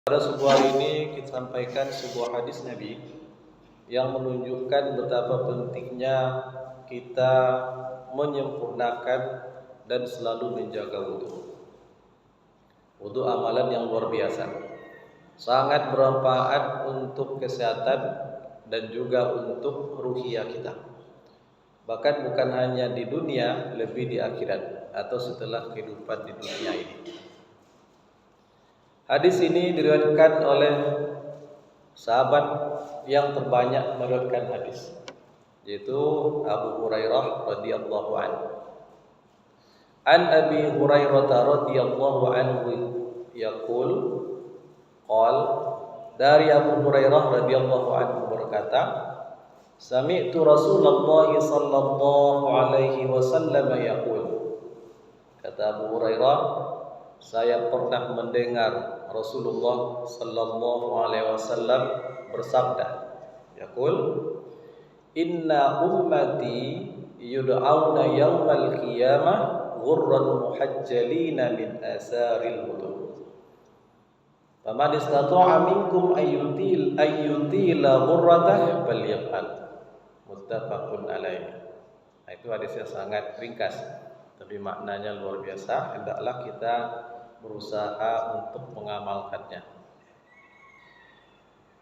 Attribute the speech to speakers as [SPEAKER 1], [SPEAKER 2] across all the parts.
[SPEAKER 1] Pada sebuah ini kita sampaikan sebuah hadis Nabi yang menunjukkan betapa pentingnya kita menyempurnakan dan selalu menjaga wudu. Wudu amalan yang luar biasa, sangat bermanfaat untuk kesehatan dan juga untuk ruhiyah kita. Bahkan bukan hanya di dunia, lebih di akhirat atau setelah kehidupan di dunia ini. Hadis ini diriwayatkan oleh sahabat yang terbanyak meriwayatkan hadis, yaitu Abu Hurairah radhiyallahu anhu. An Abi Hurairah radhiyallahu anhu yaqul qal, dari Abu Hurairah radhiyallahu anhu berkata, sami'tu Rasulullah sallallahu alaihi wasallam yaqul. Kata Abu Hurairah, saya pernah mendengar Rasulullah sallallahu alaihi wasallam bersabda, yaqul, inna ummati yud'auna yaumal qiyamah ghurran muhajjalina min asaril wudu. Faman istata'a minkum ayyutila ghurratah falyaf'al. Muttafaqun alaih. Itu hadisnya sangat ringkas, tapi maknanya luar biasa. Hendaklah kita berusaha untuk mengamalkannya.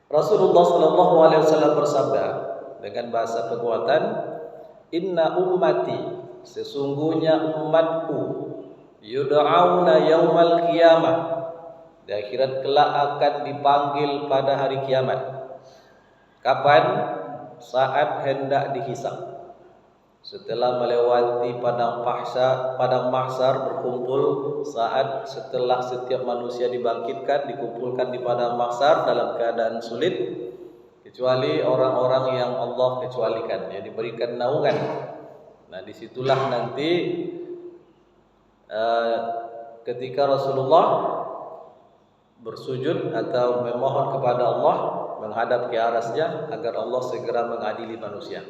[SPEAKER 1] Rasulullah sallallahu alaihi wasallam bersabda dengan bahasa kekuatan, inna ummati, sesungguhnya umatku, yud'auna yaumal qiyamah, di akhirat kelak akan dipanggil pada hari kiamat. Kapan? Saat hendak dihisab. Setelah melewati padang mahsyar berkumpul, saat setelah setiap manusia dibangkitkan, dikumpulkan di padang mahsyar dalam keadaan sulit, kecuali orang-orang yang Allah kecualikan, yang diberikan naungan. Nah, disitulah nanti ketika Rasulullah bersujud atau memohon kepada Allah, menghadap ke arasnya agar Allah segera mengadili manusia.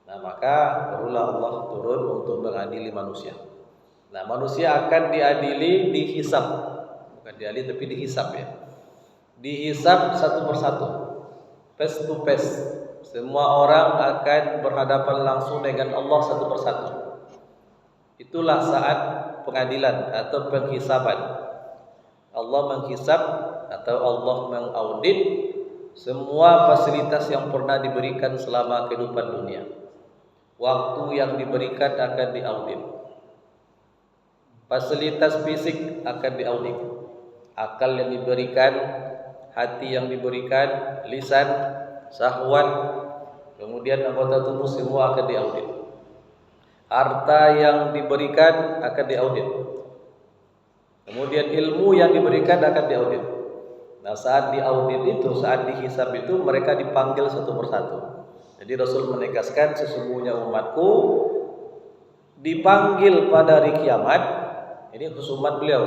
[SPEAKER 1] Nah, maka barulah Allah turun untuk mengadili manusia. Nah, manusia akan diadili, dihisab. Bukan diadili tapi dihisab ya. Dihisab satu persatu, face to face. Semua orang akan berhadapan langsung dengan Allah satu persatu. Itulah saat pengadilan atau penghisaban. Allah menghisab atau Allah mengaudit semua fasilitas yang pernah diberikan selama kehidupan dunia. Waktu yang diberikan akan diaudit. Fasilitas fisik akan diaudit. Akal yang diberikan, hati yang diberikan, lisan, syahwat, kemudian anggota tubuh semua akan diaudit. Harta yang diberikan akan diaudit. Kemudian ilmu yang diberikan akan diaudit. Nah, saat diaudit itu, saat dihisab itu, mereka dipanggil satu persatu. Jadi Rasul menegaskan, sesungguhnya umatku dipanggil pada hari kiamat. Ini khusus umat beliau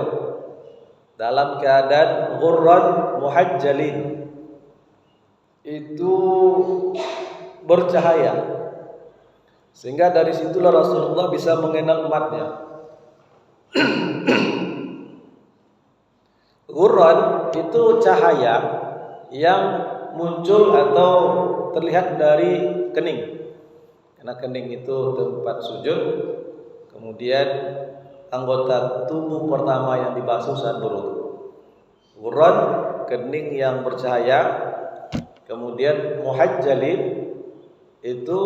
[SPEAKER 1] dalam keadaan ghurran muhajjalin, itu bercahaya, sehingga dari situlah Rasulullah bisa mengenal umatnya. Ghurran itu cahaya yang muncul atau terlihat dari kening, karena kening itu tempat sujud. Kemudian anggota tubuh pertama yang dibasuh saat berwudu. Ghurran, kening yang bercahaya. Kemudian muhajjalin itu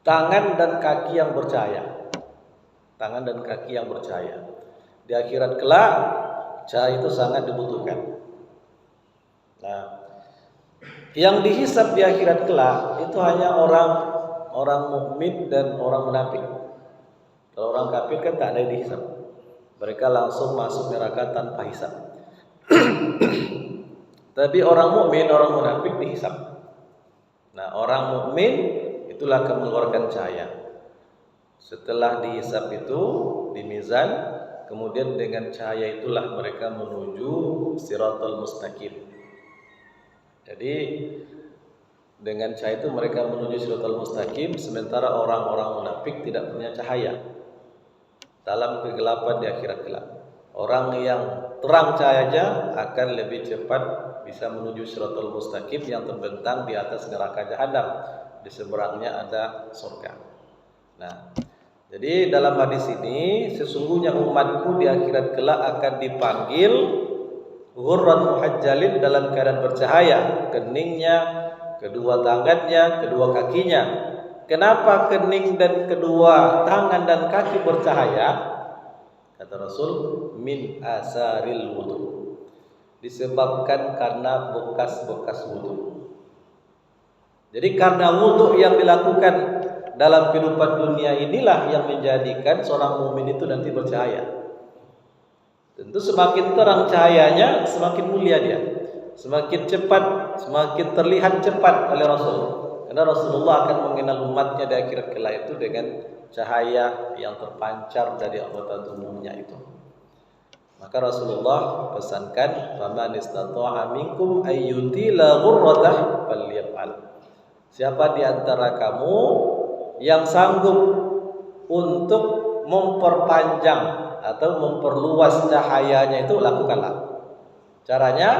[SPEAKER 1] tangan dan kaki yang bercahaya. Tangan dan kaki yang bercahaya. Di akhirat kelak cahaya itu sangat dibutuhkan. Nah, yang dihisab di akhirat kelak itu hanya orang mukmin dan orang munafik. Kalau orang kafir kan tak ada yang dihisab. Mereka langsung masuk neraka tanpa hisab. Tapi orang mukmin, orang munafik dihisab. Nah, orang mukmin itulah akan mengeluarkan cahaya. Setelah dihisab itu di mizan, kemudian dengan cahaya itulah mereka menuju Shiratal Mustaqim. Jadi dengan cahaya itu mereka menuju Shiratal Mustaqim, sementara orang-orang munafik tidak punya cahaya dalam kegelapan di akhirat kelak. Orang yang terang cahayanya akan lebih cepat bisa menuju Shiratal Mustaqim yang terbentang di atas neraka Jahanam. Di seberangnya ada surga. Nah, jadi dalam hadis ini sesungguhnya umatku di akhirat kelak akan dipanggil ghurran muhajjalin dalam keadaan bercahaya, keningnya, kedua tangannya, kedua kakinya. Kenapa kening dan kedua tangan dan kaki bercahaya? Kata Rasul, min asaril wudu. Disebabkan karena bekas-bekas wudu. Jadi karena wudu yang dilakukan dalam kehidupan dunia inilah yang menjadikan seorang mukmin itu nanti bercahaya. Tentu semakin terang cahayanya, semakin mulia dia. Semakin cepat, semakin terlihat cepat oleh Rasul. Karena Rasulullah akan mengenal umatnya di akhirat kelak itu dengan cahaya yang terpancar dari anggota tubuhnya itu. Maka Rasulullah pesankan, "Faman istata'a minkum ayyutila ghurratah falyaf'al." Siapa di antara kamu yang sanggup untuk memperpanjang atau memperluas cahayanya itu lakukanlah. Caranya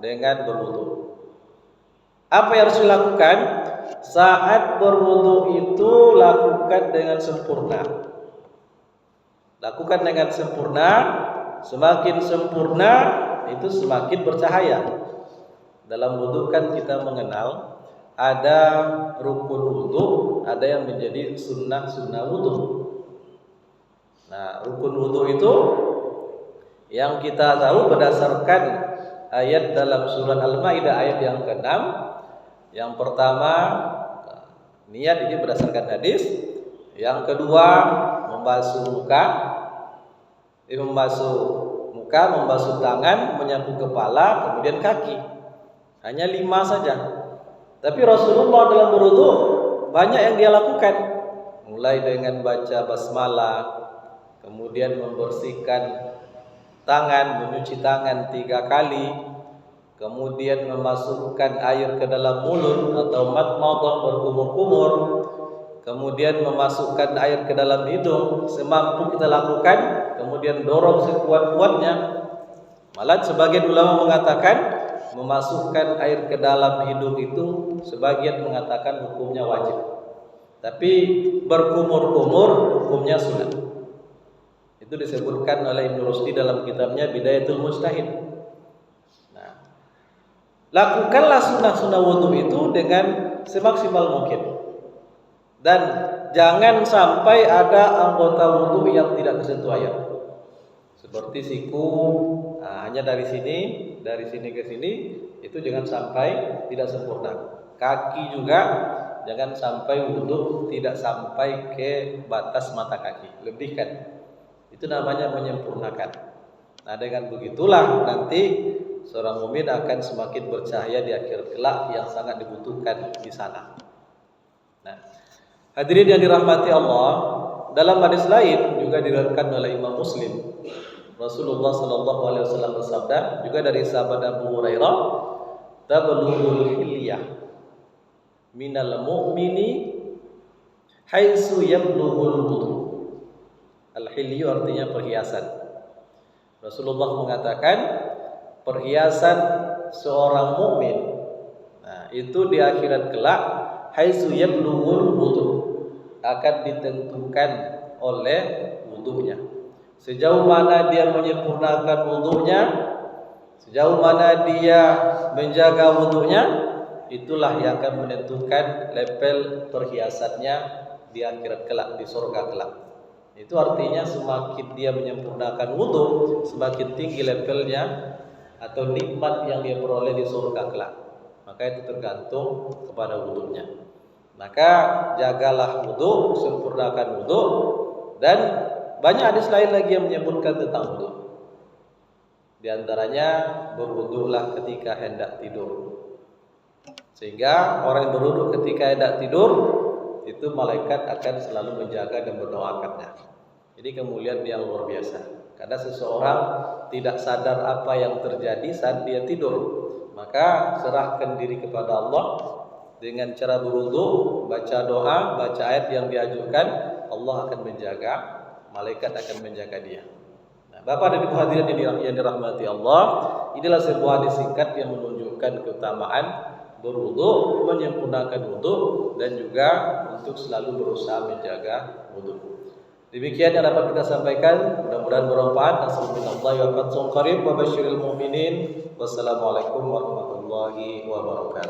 [SPEAKER 1] dengan berwudu. Apa yang harus dilakukan? Saat berwudu itu lakukan dengan sempurna. Lakukan dengan sempurna. Semakin sempurna itu semakin bercahaya. Dalam wudu kan kita mengenal ada rukun wudu, ada yang menjadi sunnah wudu. Nah, rukun wudu itu yang kita tahu berdasarkan ayat dalam surat Al-Maidah ayat yang ke-6. Yang pertama, niat ini berdasarkan hadis. Yang kedua, membasuh muka, membasuh tangan, menyapu kepala, kemudian kaki. Hanya 5 saja. Tapi Rasulullah dalam berwudu banyak yang dia lakukan. Mulai dengan baca basmalah, kemudian membersihkan tangan, mencuci tangan 3 kali, kemudian memasukkan air ke dalam mulut atau madmadah berkumur-kumur, kemudian memasukkan air ke dalam hidung semampu kita lakukan, kemudian dorong sekuat-kuatnya. Malah sebagian ulama mengatakan memasukkan air ke dalam hidung itu sebagian mengatakan hukumnya wajib, tapi berkumur-kumur hukumnya sunnah. Itu disebutkan oleh Ibnu Rusdi dalam kitabnya Bidayatul Mujtahid. Nah, lakukanlah sunnah-sunnah wudu itu dengan semaksimal mungkin. Dan jangan sampai ada anggota wudu yang tidak tersentuh air. Seperti siku, hanya dari sini ke sini, itu jangan sampai tidak sempurna. Kaki juga jangan sampai wudu tidak sampai ke batas mata kaki, lebihkan. Itu namanya menyempurnakan. Nah, dengan begitulah nanti seorang mukmin akan semakin bercahaya di akhir kelak yang sangat dibutuhkan di sana. Nah, hadirin yang dirahmati Allah, dalam hadis lain juga diriwayatkan oleh Imam Muslim, Rasulullah sallallahu alaihi wasallam bersabda juga dari sahabat Abu Hurairah, "Tablughul hilyah minal mu'mini haitsu yablughul wudu." Al-hilyu artinya perhiasan. Rasulullah mengatakan perhiasan seorang mukmin, nah, itu di akhirat kelak haitsu yablughul wudu, akan ditentukan oleh wudunya. Sejauh mana dia menyempurnakan wudunya, sejauh mana dia menjaga wudunya, itulah yang akan menentukan level perhiasannya di akhirat kelak, di surga kelak. Itu artinya semakin dia menyempurnakan wudu, semakin tinggi levelnya atau nikmat yang dia peroleh di surga kelak. Maka itu tergantung kepada wudunya. Maka jagalah wudu, sempurnakan wudu, dan banyak hadis lain lagi yang menyebutkan tentang wudu. Di antaranya berwudulah ketika hendak tidur. Sehingga orang yang berwudu ketika hendak tidur itu malaikat akan selalu menjaga dan mendoakannya. Jadi kemuliaan yang luar biasa. Karena seseorang tidak sadar apa yang terjadi saat dia tidur, maka serahkan diri kepada Allah dengan cara berwudu, baca doa, baca ayat yang diajarkan, Allah akan menjaga, malaikat akan menjaga dia. Nah, Bapak dan Ibu hadirin yang dirahmati Allah, inilah sebuah hadis singkat yang menunjukkan keutamaan berwudu, menyempurnakan wudu, dan juga untuk selalu berusaha menjaga wudu. Demikian yang dapat kita sampaikan, mudah-mudahan bermanfaat. Assalamualaikum warahmatullahi wabarakatuh. Wassalamualaikum warahmatullahi wabarakatuh.